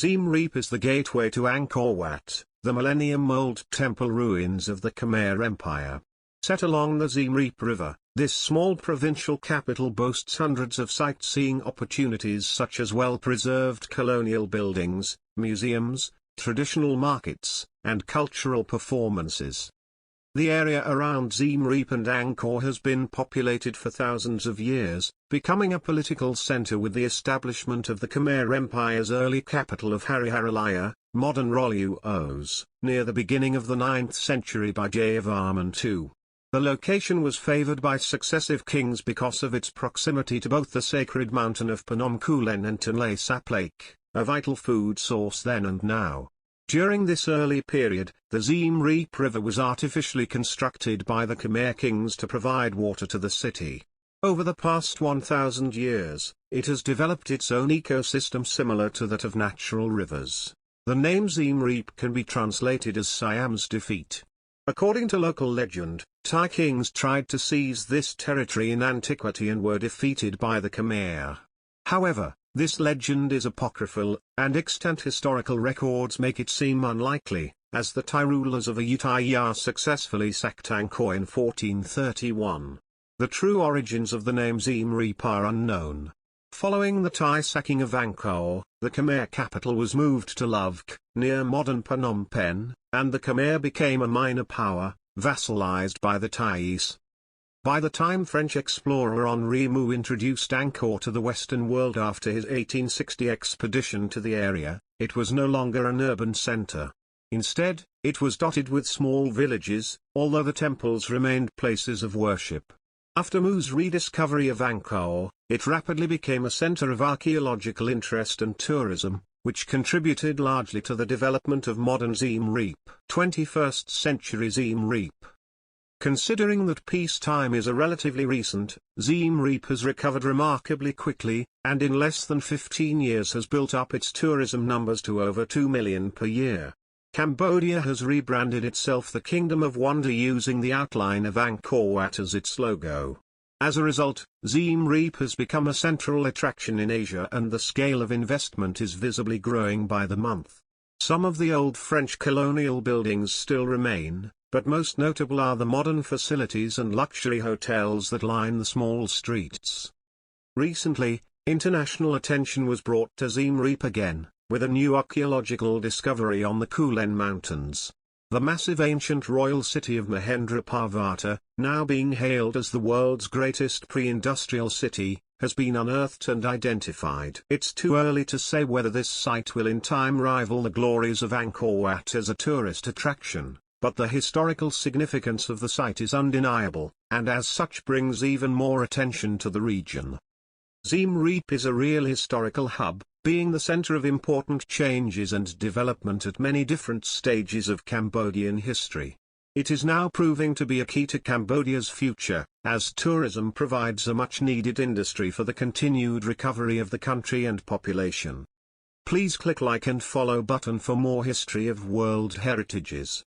Siem Reap is the gateway to Angkor Wat, the millennium-old temple ruins of the Khmer Empire. Set along the Siem Reap River, this small provincial capital boasts hundreds of sightseeing opportunities such as well-preserved colonial buildings, museums, traditional markets, and cultural performances. The area around Siem Reap and Angkor has been populated for thousands of years, becoming a political center with the establishment of the Khmer Empire's early capital of Hariharalaya, modern Roluos, near the beginning of the 9th century by Jayavarman II. The location was favored by successive kings because of its proximity to both the sacred mountain of Phnom Kulen and Tonle Sap Lake, a vital food source then and now. During this early period, the Siem Reap River was artificially constructed by the Khmer kings to provide water to the city. Over the past 1,000 years, it has developed its own ecosystem similar to that of natural rivers. The name Siem Reap can be translated as Siam's defeat. According to local legend, Thai kings tried to seize this territory in antiquity and were defeated by the Khmer. However, this legend is apocryphal, and extant historical records make it seem unlikely, as the Thai rulers of Ayutthaya successfully sacked Angkor in 1431. The true origins of the name Siem Reap are unknown. Following the Thai sacking of Angkor, the Khmer capital was moved to Luvk, near modern Phnom Penh, and the Khmer became a minor power, vassalized by the Thais. By the time French explorer Henri Mou introduced Angkor to the Western world after his 1860 expedition to the area, it was no longer an urban center. Instead, it was dotted with small villages, although the temples remained places of worship. After Mou's rediscovery of Angkor, it rapidly became a center of archaeological interest and tourism, which contributed largely to the development of modern Siem Reap. 21st century Siem Reap. Considering that peacetime is a relatively recent, Siem Reap has recovered remarkably quickly, and in less than 15 years has built up its tourism numbers to over 2 million per year. Cambodia has rebranded itself the Kingdom of Wonder using the outline of Angkor Wat as its logo. As a result, Siem Reap has become a central attraction in Asia and the scale of investment is visibly growing by the month. Some of the old French colonial buildings still remain, but most notable are the modern facilities and luxury hotels that line the small streets. Recently, international attention was brought to Siem Reap again, with a new archaeological discovery on the Kulen Mountains. The massive ancient royal city of Mahendraparvata, now being hailed as the world's greatest pre-industrial city, has been unearthed and identified. It's too early to say whether this site will in time rival the glories of Angkor Wat as a tourist attraction, but the historical significance of the site is undeniable, and as such brings even more attention to the region. Siem Reap is a real historical hub, being the center of important changes and development at many different stages of Cambodian history. It is now proving to be a key to Cambodia's future, as tourism provides a much-needed industry for the continued recovery of the country and population. Please click like and follow button for more history of world heritages.